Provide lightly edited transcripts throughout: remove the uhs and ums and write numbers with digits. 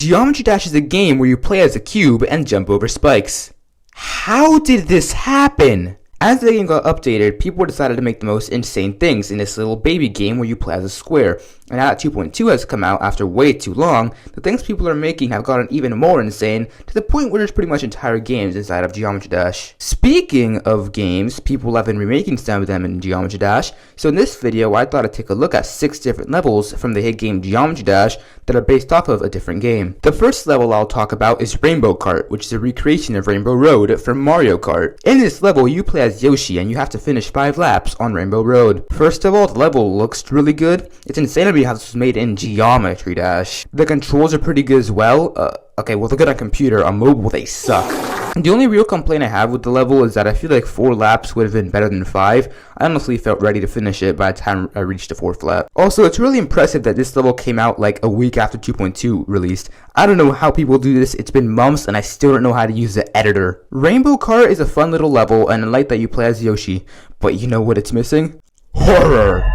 Geometry Dash is a game where you play as a cube and jump over spikes. How did this happen? As the game got updated, people decided to make the most insane things in this little baby game where you play as a square. And now that 2.2 has come out after way too long, the things people are making have gotten even more insane to the point where there's pretty much entire games inside of Geometry Dash. Speaking of games, people have been remaking some of them in Geometry Dash, so in this video I thought I'd take a look at 6 different levels from the hit game Geometry Dash that are based off of a different game. The first level I'll talk about is Rainbow Kart, which is a recreation of Rainbow Road from Mario Kart. In this level, you play as Yoshi and you have to finish 5 laps on Rainbow Road. First of all, the level looks really good. It's insane to me how this was made in Geometry Dash. The controls are pretty good as well. Okay, well, they're good on computer. On mobile, they suck. The only real complaint I have with the level is that I feel like 4 laps would have been better than 5. I honestly felt ready to finish it by the time I reached the 4th lap. Also, it's really impressive that this level came out like a week after 2.2 released. I don't know how people do this. It's been months and I still don't know how to use the editor. Rainbow Kart is a fun little level and I like that you play as Yoshi. But you know what it's missing? Horror!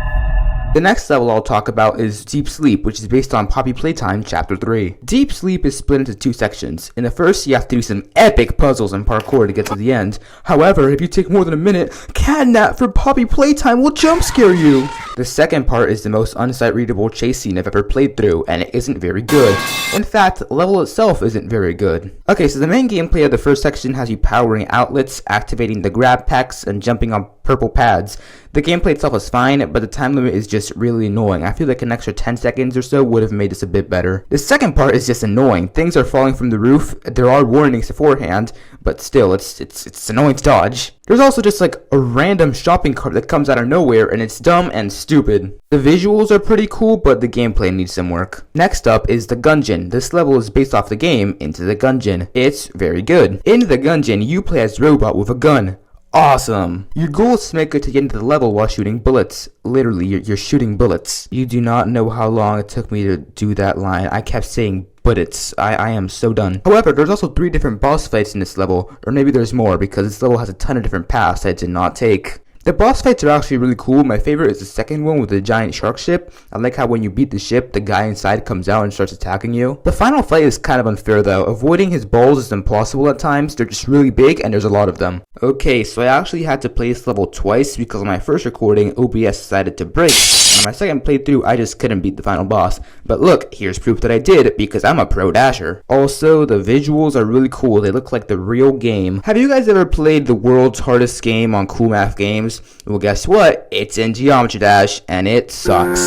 The next level I'll talk about is Deep Sleep, which is based on Poppy Playtime Chapter 3. Deep Sleep is split into 2 sections. In the first, you have to do some epic puzzles and parkour to get to the end. However, if you take more than a minute, Catnap for Poppy Playtime will jump scare you! The second part is the most unsight readable chase scene I've ever played through, and it isn't very good. In fact, the level itself isn't very good. Okay, so the main gameplay of the first section has you powering outlets, activating the grab packs, and jumping on purple pads. The gameplay itself is fine, but the time limit is just really annoying. I feel like an extra 10 seconds or so would have made this a bit better. The second part is just annoying. Things are falling from the roof. There are warnings beforehand, but still, it's annoying to dodge. There's also just like a random shopping cart that comes out of nowhere, and it's dumb and stupid. The visuals are pretty cool, but the gameplay needs some work. Next up is the Gungeon. This level is based off the game Into the Gungeon. It's very good. In the Gungeon, you play as Robot with a gun. Awesome! Your goal is to make it to the end of the level while shooting bullets. Literally, you're shooting bullets. You do not know how long it took me to do that line. I kept saying bullets. I am so done. However, there's also 3 different boss fights in this level, or maybe there's more because this level has a ton of different paths I did not take. The boss fights are actually really cool. My favorite is the second one with the giant shark ship. I like how when you beat the ship, the guy inside comes out and starts attacking you. The final fight is kind of unfair though. Avoiding his balls is impossible at times. They're just really big and there's a lot of them. Okay, so I actually had to play this level twice because on my first recording, OBS decided to break. On my second playthrough, I just couldn't beat the final boss. But look, here's proof that I did because I'm a pro dasher. Also, the visuals are really cool. They look like the real game. Have you guys ever played the world's hardest game on Cool Math Games? Well, guess what? It's in Geometry Dash, and it sucks.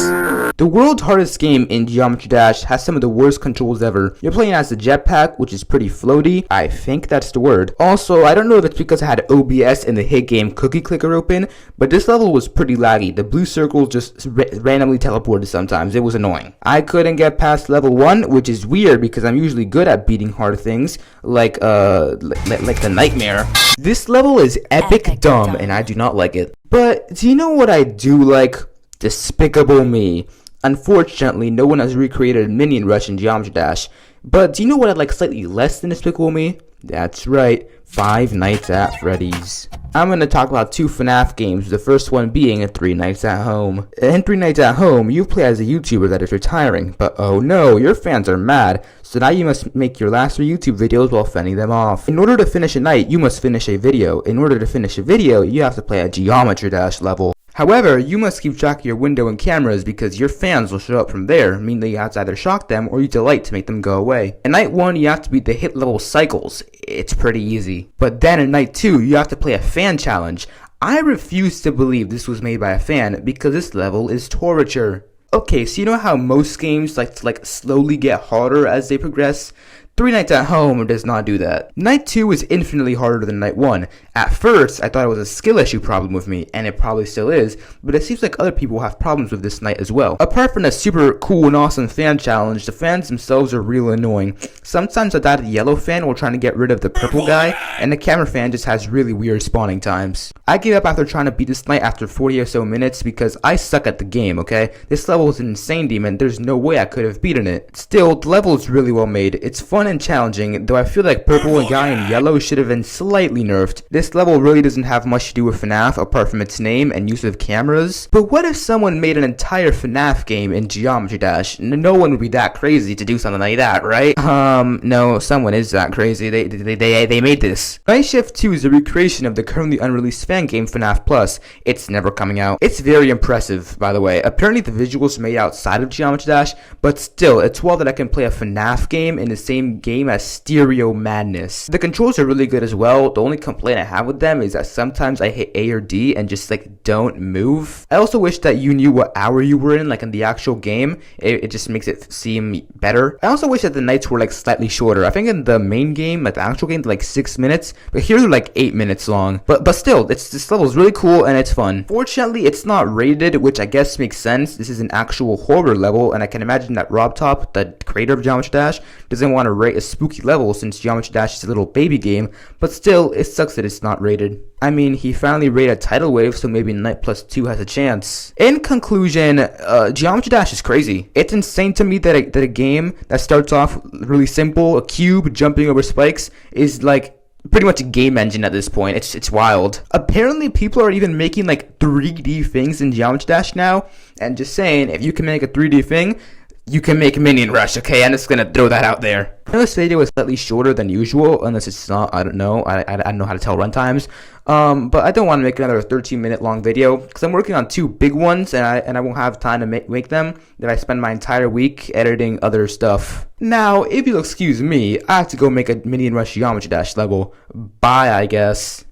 The world's hardest game in Geometry Dash has some of the worst controls ever. You're playing as the jetpack, which is pretty floaty. I think that's the word. Also, I don't know if it's because I had OBS and the hit game Cookie Clicker open, but this level was pretty laggy. The blue circles just randomly teleported sometimes. It was annoying. I couldn't get past level 1, which is weird because I'm usually good at beating hard things, like the nightmare. This level is epic dumb, and I do not like it. But do you know what I do like? Despicable Me. Unfortunately, no one has recreated Minion Rush in Geometry Dash. But do you know what I like slightly less than Despicable Me? That's right, Five Nights at Freddy's. I'm going to talk about 2 FNAF games, the first one being 3 Nights at Home. In 3 Nights at Home, you play as a YouTuber that is retiring, but oh no, your fans are mad, so now you must make your last 3 YouTube videos while fending them off. In order to finish a night, you must finish a video. In order to finish a video, you have to play a Geometry Dash level. However, you must keep track of your window and cameras because your fans will show up from there, meaning that you have to either shock them or use a light to make them go away. In night 1, you have to beat the hit level cycles. It's pretty easy. But then in night 2, you have to play a fan challenge. I refuse to believe this was made by a fan because this level is torture. Okay, so you know how most games like to slowly get harder as they progress? 3 Nights at Home does not do that. Night 2 is infinitely harder than Night 1. At first, I thought it was a skill issue problem with me, and it probably still is, but it seems like other people have problems with this night as well. Apart from the super cool and awesome fan challenge, the fans themselves are real annoying. Sometimes I die to the yellow fan while trying to get rid of the purple guy, and the camera fan just has really weird spawning times. I gave up after trying to beat this night after 40 or so minutes because I suck at the game, okay? This level is an insane demon, there's no way I could have beaten it. Still, the level is really well made. It's fun and challenging, though I feel like purple and guy in yellow should have been slightly nerfed. This level really doesn't have much to do with FNAF apart from its name and use of cameras. But what if someone made an entire FNAF game in Geometry Dash? No one would be that crazy to do something like that, right? No, someone is that crazy. They made this. Night Shift 2 is a recreation of the currently unreleased fan game FNAF Plus. It's never coming out. It's very impressive, by the way. Apparently the visuals made outside of Geometry Dash, but still, it's wild that I can play a FNAF game in the same game as Stereo Madness. The controls are really good as well. The only complaint I have with them is that sometimes I hit A or D and just like don't move. I also wish that you knew what hour you were in, like in the actual game. It just makes it seem better. I also wish that the nights were like slightly shorter. I think in the main game, like the actual game, like 6 minutes, but here they're like 8 minutes long. But still, this level is really cool and it's fun. Fortunately, it's not rated, which I guess makes sense. This is an actual horror level, and I can imagine that RobTop, the creator of Geometry Dash, doesn't want to rate a spooky level since Geometry Dash is a little baby game, but still, it sucks that it's not rated. I mean, he finally rated a tidal wave, so maybe Night Plus 2 has a chance. In conclusion, Geometry Dash is crazy. It's insane to me that a game that starts off really simple, a cube jumping over spikes, is like pretty much a game engine at this point. It's wild. Apparently, people are even making like 3D things in Geometry Dash now, and just saying, if you can make a 3D thing, you can make Minion Rush, okay? I'm just gonna throw that out there. I know this video is slightly shorter than usual, unless it's not, I don't know. I don't know how to tell runtimes. But I don't want to make another 13-minute long video, because I'm working on 2 big ones, and I won't have time to make them if I spend my entire week editing other stuff. Now, if you'll excuse me, I have to go make a Minion Rush Geometry Dash level. Bye, I guess.